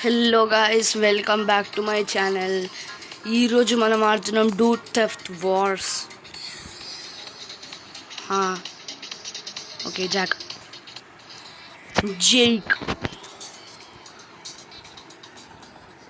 Hello guys, welcome back to my channel. ఈరోజు మనం ఆడుతున్నాం Dude Theft Wars. Okay, Jack Jake.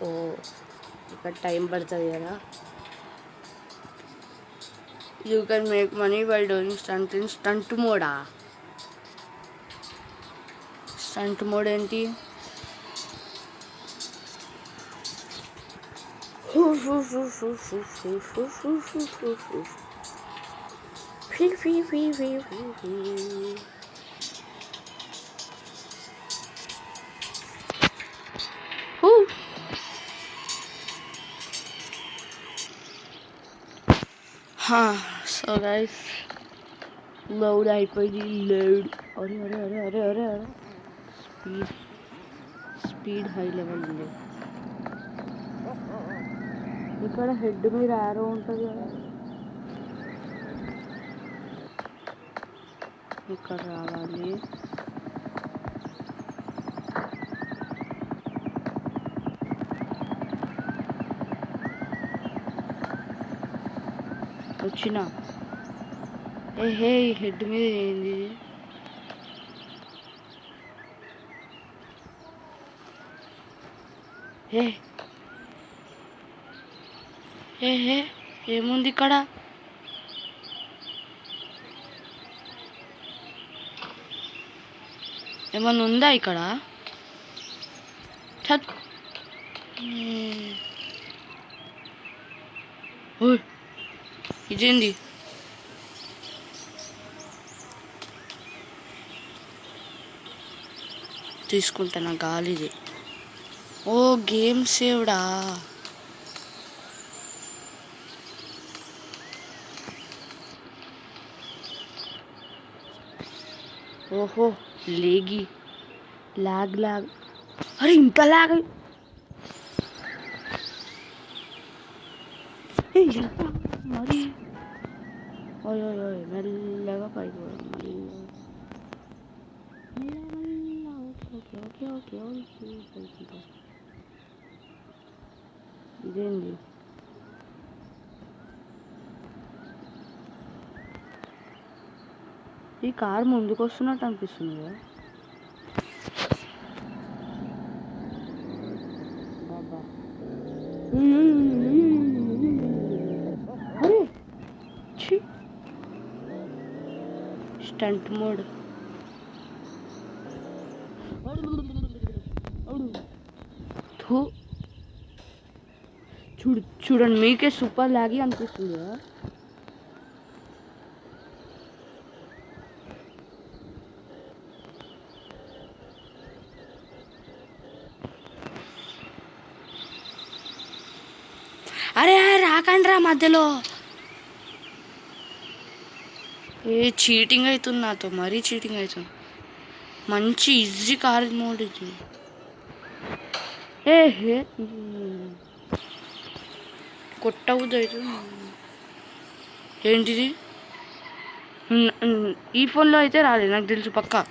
Oh, ఇక్కడ time పడుతుంది కదా. You can make money by doing stunt in stunt మోడా. Stunt mode ఏంటి? So guys, load అయిపోయింది. Load. అరే అరే అరే అరే అరే అరే స్పీడ్ హై లెవెల్ ఉంది. ఇక్కడ హెడ్ మీద యారో ఉంటుంది కదా, ఇక్కడ రావాలి. వచ్చిన హే హెడ్ మీద ఏంది? హే ఏముంది ఇక్కడ? ఏమన్నా ఉందా ఇక్కడ? ఇదేంది? తీసుకుంటానా గాలిది? ఓ, గేమ్ సేవ్డా. ఓహో, లాగ్. అరే ఇంత లాగ్! మరి ఓయ్ మెల్లగా పైకి పోదాం. ఓకే. ఇదేంది? ఈ కార్ ముందుకు వస్తున్నట్టు అనిపిస్తుంది కదా. బాబా, అరే స్టంట్ మోడ్. చూడండి, మీకే సూపర్ లాగి అనిపిస్తుంది కదా. అరే రాకండి రా మధ్యలో. చీటింగ్ అవుతుంది నాతో, మరీ చీటింగ్ అవుతుంది. మంచి ఈజీ కార్ మోడ్ ఇది. కొట్టవద్దు అవుతుంది. ఏంటిది? ఈ ఫోన్లో అయితే రాలేదు నాకు తెలుసు పక్కా.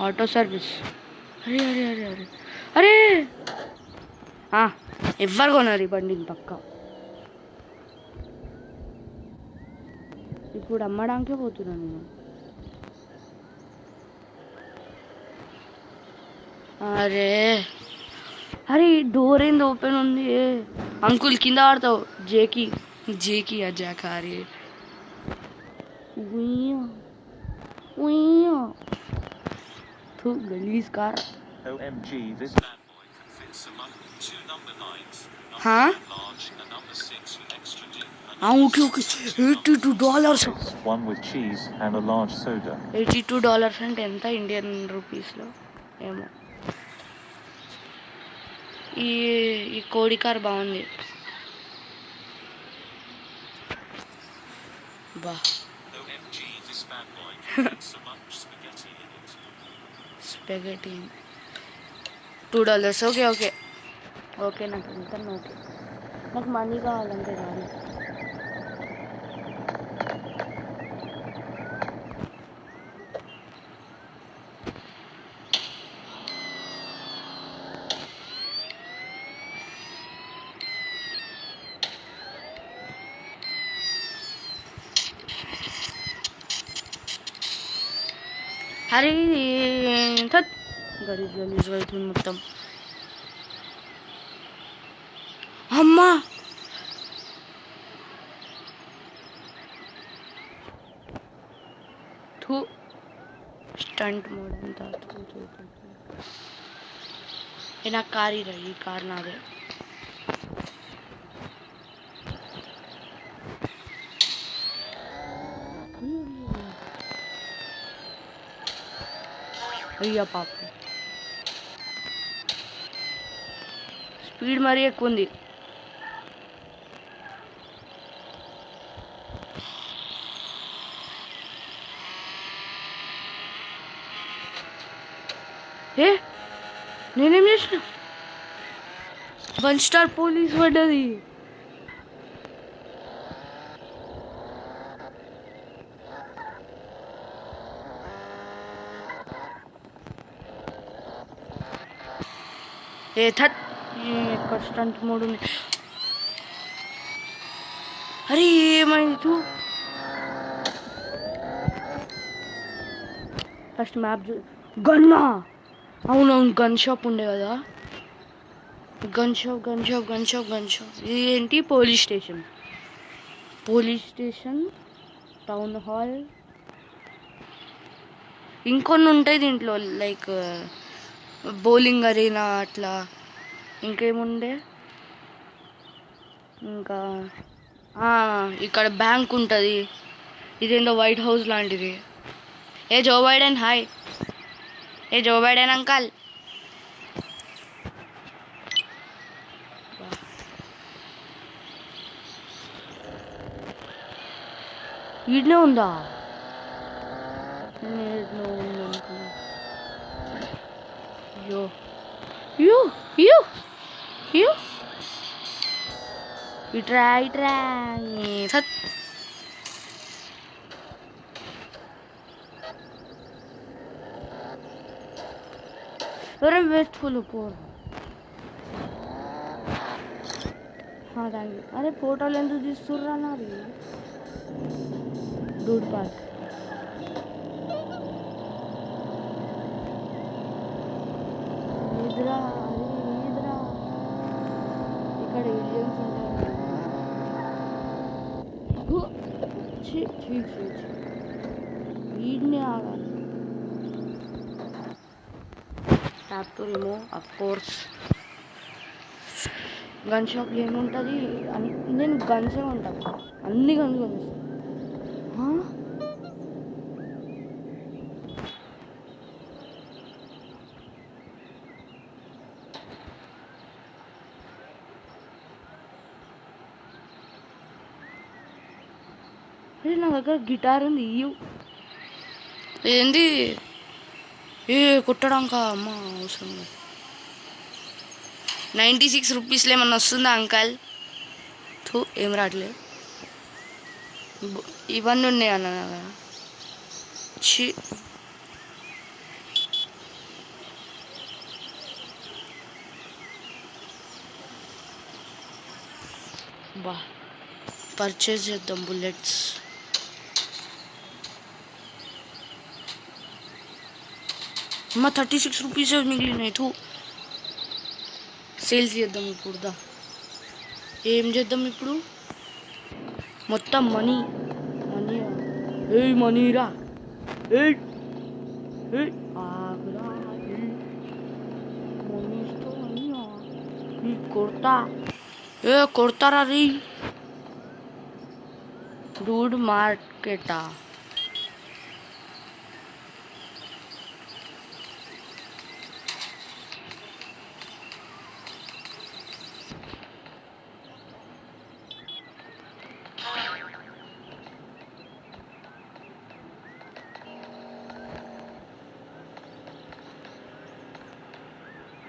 Auto service. అరే ఎవ్వరు కొన్నారు ఈ బండిని పక్కా. ఇప్పుడు అమ్మడానికే పోతున్నాను నేను. అరే డోర్ ఏంది ఓపెన్ ఉంది? అంకుల్ కింద ఆడతావు. జేకి జాక. అరే గలీజ్ car. OMG, this bad boy can fit some two number 9s, large and number 6 with extra deep. Okay. $82. One with cheese and a large soda. $82 అంటే ఎంత ఇండియన్ రూపీస్లో ఏమో. ఈ కోడి కార్ బాగుంది. బా, OMG, this bad boy can fit so much spaghetti in it. Spaghetti $2. Okay నాకు ఎంత ఓకే. నాకు మనీ కావాలంటే కాదు. అరే థట్ గలీజ్ గలీజ్ అవుతుంది మొత్తం. అమ్మా థూ స్టంట్ మోడ్ అంతా నాకు కార్ ఇరా, ఈ కార్ నాదే. అయ్యా పాప స్పీడ్ మరీ ఎక్కువ ఉంది. ఏ నేనేం చేసిన? 1 స్టార్ పోలీస్ పడ్డది. ఏ థట్ ఎక్కడ స్టంట్ మోడ్ ఉంది. అరే ఏమైంది? ఫస్ట్ మ్యాప్ గన్నా. అవునవును గన్ షాప్ ఉండే కదా. గన్ షాప్ ఇది ఏంటి? పోలీస్ స్టేషన్, టౌన్ హాల్, ఇంకొన్ని ఉంటాయి దీంట్లో, లైక్ బౌలింగ్ అరీనా అట్లా. ఇంకేముండే? ఇంకా ఇక్కడ బ్యాంక్ ఉంటుంది. ఇదేంటో వైట్ హౌస్ లాంటిది. ఏ జో బైడెన్ హాయ్. ఏ జో బైడెన్ అంకల్. వీడినే ఉందా? యో యూ యూ యూ ఇట్రా సత్. ఎవరైనా వేస్ట్ఫుల్ పోరా. Thank you. అరే ఫోటోలు ఎందుకు తీస్తుర్రా నాది? Dude park. ఇదిరా ఇక్కడ ఏలియన్స్ ఉంటాయి. వీడిని ఆగాలి. Tap to remove of course. Gun షాప్లో ఏముంటుంది? నేను గన్సే ఉంటాను, అన్ని గన్స్ కొనిస్తాను. నా దగ్గర గిటార్ ఉంది. ఏంది కుట్టడాక? అమ్మ అవసరం. 96 రూపీస్లో ఏమన్నా వస్తుందా అంకల్? ఏం రావట్లేదు. ఇవన్నీ ఉన్నాయి అన్న నా దగ్గర. బా పర్చేజ్ చేద్దాం బుల్లెట్స్. అమ్మ 36 రూపీస్ మిగిలినాయి. సేల్స్ చేద్దాం ఇప్పుడు. ఏం చేద్దాం ఇప్పుడు? మొత్తం మనీ మనీరా. కొడతారా రీ. డూడ్ మార్కెటా?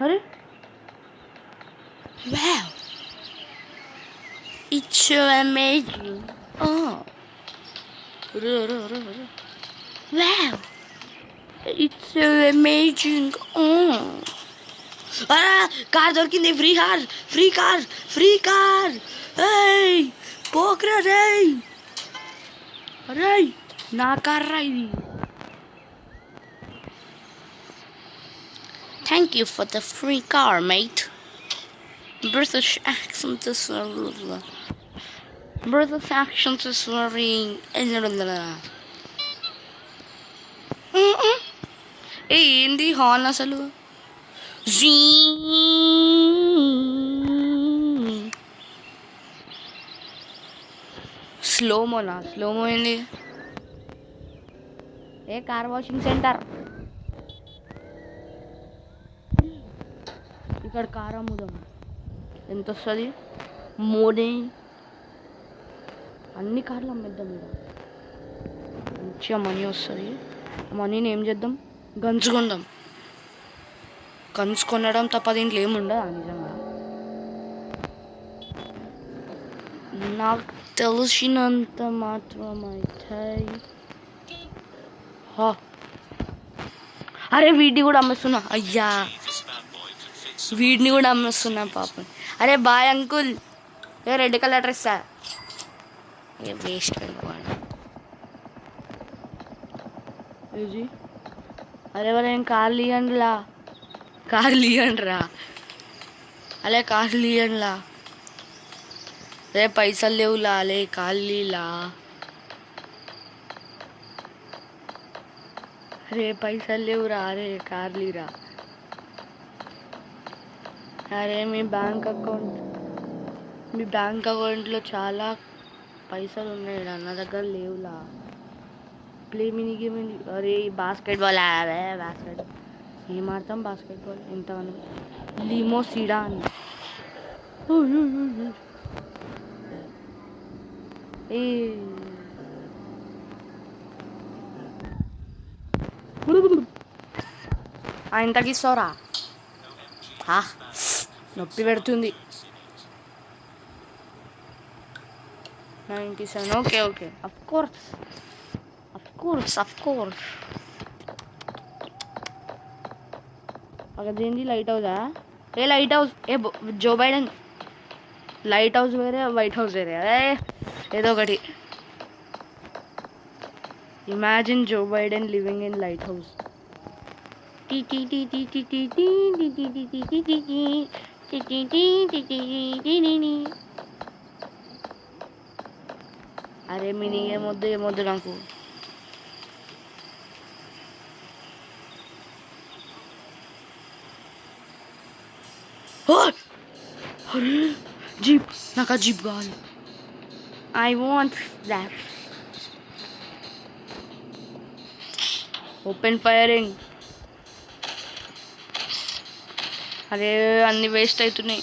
అరే wow, it's so amazing. Wow, it's so amazing. Car దొరికింది. Free car. పోక్రా రే. అరే నా కార్ రా ఇది. Thank you for the free car, mate. British accent is British accent is very. ఏ ఏంది హార్న్ అసలు? స్లోమోనా? స్లోమో ఏంది? ఏ కార్ వాషింగ్ సెంటర్ ఇక్కడ కార్ అమ్ముదాం. ఎంత వస్తుంది? మోడే అన్ని కార్లు అమ్మేద్దాం. ఇక్కడ మంచిగా మనీ వస్తుంది. మనీని ఏం చేద్దాం? గన్స్ కొందాం. గన్స్ కొనడం తప్ప దీంట్లో ఏముండదా నిజంగా? నాకు తెలిసినంత మాత్రమైతే అరే వీడిని కూడా అమ్మేస్తున్నా. అయ్యా వీడిని కూడా అమ్మేస్తున్నా పాపం. అరే బాయ్ అంకుల్. ఏ రెడ్ కలర్ డ్రెస్సా? ఏ వేస్ట్ అయిపోయాడు. అరే వాళ్ళేం కార్లు ఇవ్వండిలా. కార్లు ఇవ్వండిరా. అలే కార్లు ఇవ్వండిలా. రే పైసలు లేవులా. అలే కార్లీలా. అరే పైసలు లేవురా. అరే కార్లీరా. అరే మీ బ్యాంక్ అకౌంట్లో చాలా పైసలు ఉన్నాయి. నా దగ్గర లేవులా. Play mini game. అరే బాస్కెట్బాల్. అదే బాస్కెట్ ఏం ఆడతాం? బాస్కెట్బాల్ ఎంతగానో. Limo sedan. ఎంతకి ఇస్తావురా? నొప్పి పెడుతుంది. 97. Okay okay. Of course. అదేంటి లైట్ హౌసా? ఏ లైట్ హౌస్? ఏ జో బైడెన్ లైట్ హౌస్ వేరే, వైట్ హౌస్ వేరే. అదే ఏదో ఒకటి. Imagine Joe Biden living in lighthouse. అరే మినీ ఏమొద్దు నాకు. అరే జీప్. నాకు ఆ జీప్ కావాలి. I want that. Open firing. అరే అన్ని వేస్ట్ అవుతున్నాయి.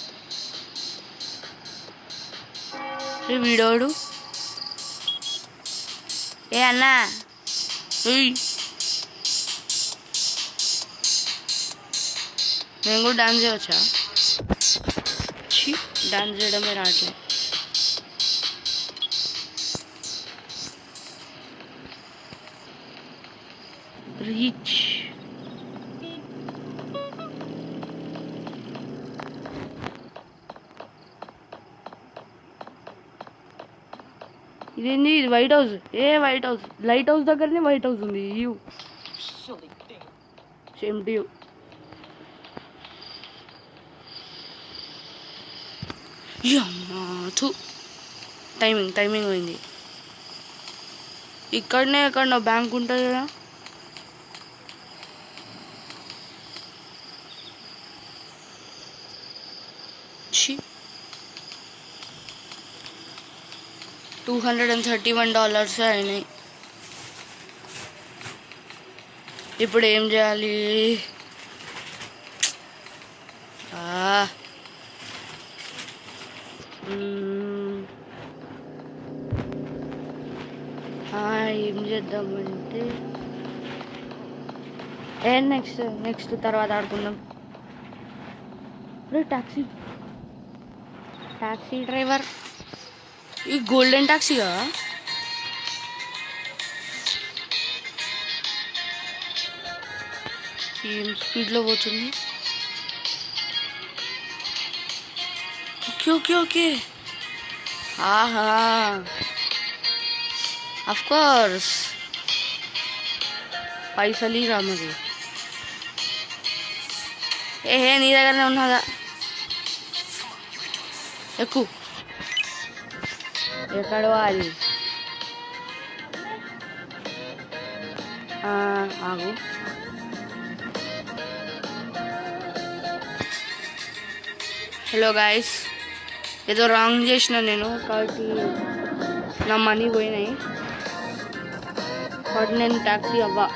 వీడోడు. ఏ అన్నా నేను కూడా డాన్స్ చేయవచ్చా? డాన్స్ చేయడమే రావట్లేదు. రీచ్. ఇదేంది? ఇది వైట్ హౌస్. ఏ వైట్ హౌస్? లైట్ హౌస్ దగ్గరనే వైట్ హౌస్ ఉంది. You same to you. Timing పోయింది. ఇక్కడనే ఎక్కడ బ్యాంక్ ఉంటుంది కదా. $231 అయినాయి. ఇప్పుడు ఏం చేయాలి? ఏం చేద్దామంటే నెక్స్ట్ తర్వాత ఆడుకుందాం. Taxi driver. ఈ గోల్డెన్ టాక్సీగా? ఏం స్పీడ్లో పోతుంది. ఓకే. ఆహా అఫ్ కోర్స్. పైసలు రా మరి. ఏహే నీ దగ్గరనే ఉన్నదా? ఎక్కువ ఎక్కడో అది ఆగు. హలో గాయస్, ఏదో రాంగ్ చేసిన నేను కాబట్టి నా మనీ పోయినాయి. కాబట్టి నేను ట్యాక్సీ అవ్వా.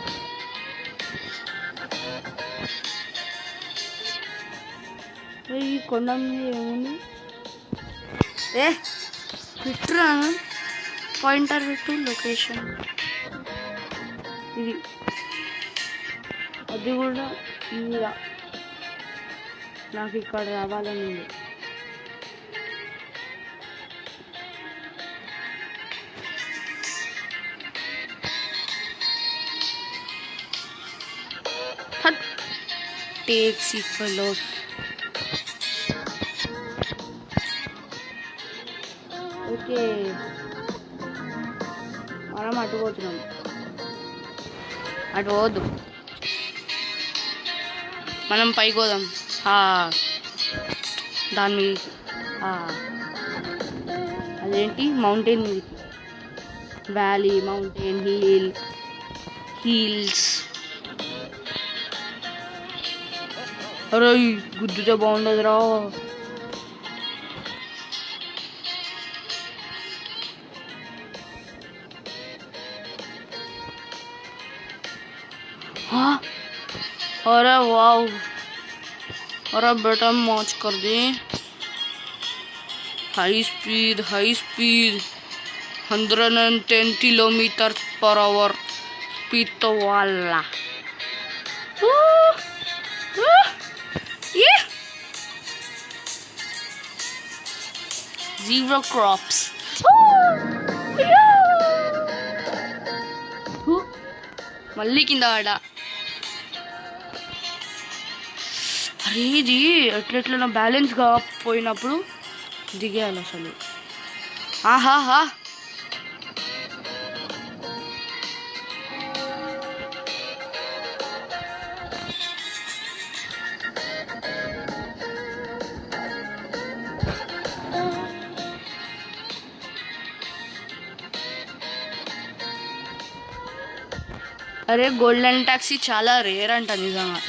ఈ కొండ మీద ఏముంది? ఏ పెట్టరా పాయింటర్ పెట్టు, లొకేషన్ ఇది. అది కూడా ఇలా నాకు ఇక్కడ రావాలని ఉంది. Taxi fellows. ఓకే, మనం అటు పోతున్నాం. అటు పోవద్దు, మనం పైకి పోదాం. దాని మీద అదేంటి మౌంటైన్ మీదకి, వ్యాలీ, మౌంటైన్, హీల్స్. అరే గుద్దుతే బాగుండదురా. अरे वाह, अरे बेटा मौज कर दे. हाई स्पीड 110 km/h स्पीड तो वाला. ये zero crops. మళ్ళీ కింద పడ్డా. అరే ఇది ఎట్లెట్లా బ్యాలెన్స్గా పోయినప్పుడు దిగేయాలి అసలు. ఆహాహా, అరే గోల్డెన్ టాక్సీ చాలా రేర్ అంట నిజంగా.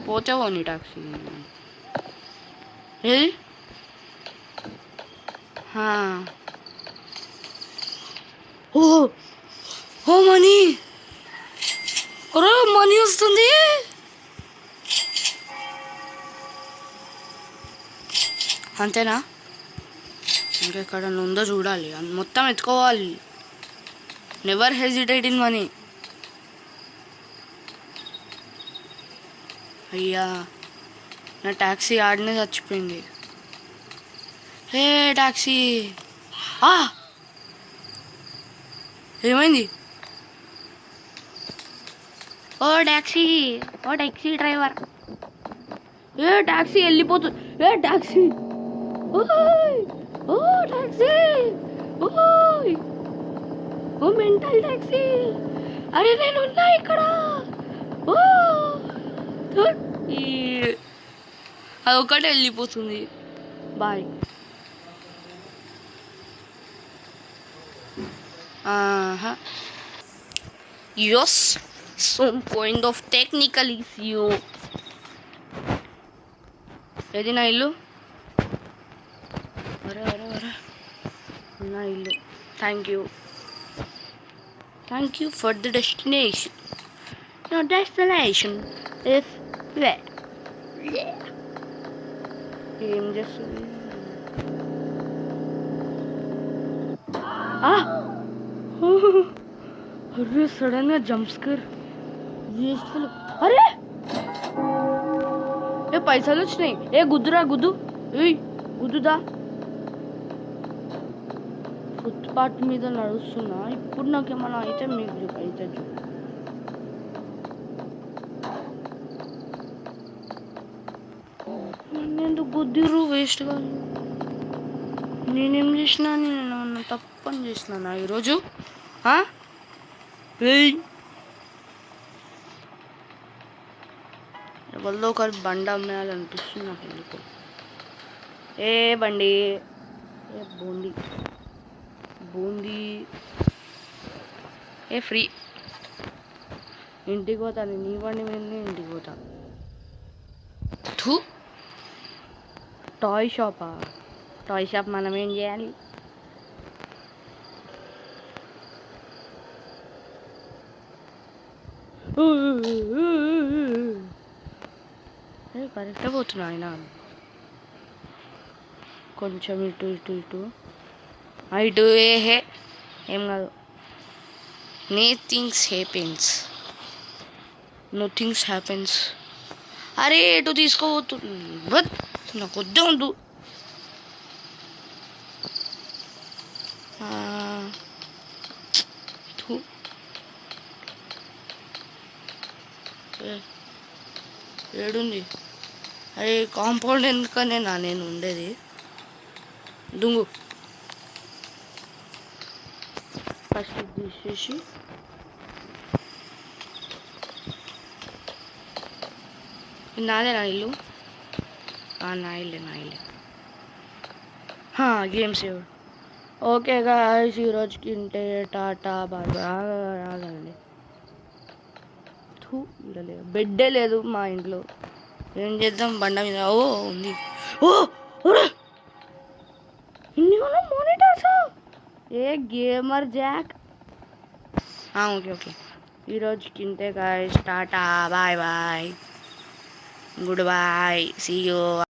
పోతావో నీ టాక్సీ ఏది? ఓ మనీ, మనీ వస్తుంది. అంతేనా? ఇంకెక్కడ ఉందో చూడాలి, మొత్తం ఎత్తుకోవాలి. Never hesitate in money. అయ్యా నా ట్యాక్సీ ఆడనే చచ్చిపోయింది. హే ట్యాక్సీ, ఏమైంది? ఓ ట్యాక్సీ డ్రైవర్, ఏ ట్యాక్సీ వెళ్ళిపోతుంది. ఏ ట్యాక్సీ, ఓ ట్యాక్సీ, ఓ మెంటల్ ట్యాక్సీ. అరే నేను ఉన్నా ఇక్కడ. అదొక్కటే వెళ్ళిపోతుంది. Bye. Yes, some point of technical issue. ఏది నా ఇల్లు? అరే నా ఇల్లు. Thank you for the destination. Your destination is there. ఏం చేస్తుంది? అరే సడన్ గా జంప్ స్కేర్. అరే ఏ పైసలు వచ్చినాయి. ఏ గుద్దురా, గుద్దుదా. ఫుట్పాత్ మీద నడుస్తున్నా. ఇప్పుడు నాకేమన్నా అయితే మీకు అయితే ఎందుకు గుద్దిరు వేస్ట్గా? నేనేం చేసినా? నేను తప్పని చేసినా ఈరోజు? ఏయ్ ఎవరిలో ఒకరు బండి అమ్మేయాలనిపిస్తుంది నాకు ఎందుకు. ఏ బండి, ఏ బూందీ బూందీ, ఏ ఫ్రీ. ఇంటికి పోతాను, నీ బండి మీద ఇంటికి పోతాను. థూ, టాయ్ షాపా? టాయ్ షాప్ మనం ఏం చేయాలి? కరెక్ట్గా పోతున్నా ఆయన. కొంచెం ఇటు ఇటు ఇటు ఇటు. హే ఏం కాదు. Nothings happens. అరే ఎటు తీసుకోబోతుంది? నాకు వద్దే ఉండు. ఏడుంది? అరే కాంపౌండ్ ఎందుకనే నేను ఉండేది. దుంగు ఫస్ట్ తీసేసి నాదే నా ఇల్లు. నా ఇల్లే. Game save. ఓకే గాయ్స్, ఈరోజుకి ఇంటే టాటా బాగా రాదండి. బెడ్డే లేదు మా ఇంట్లో, ఏం చేద్దాం? బండ మీద ఉంది. Monitors, a gamer jack. Okay ఈరోజుకి ఇంతే guys. Tata, bye good bye, see you.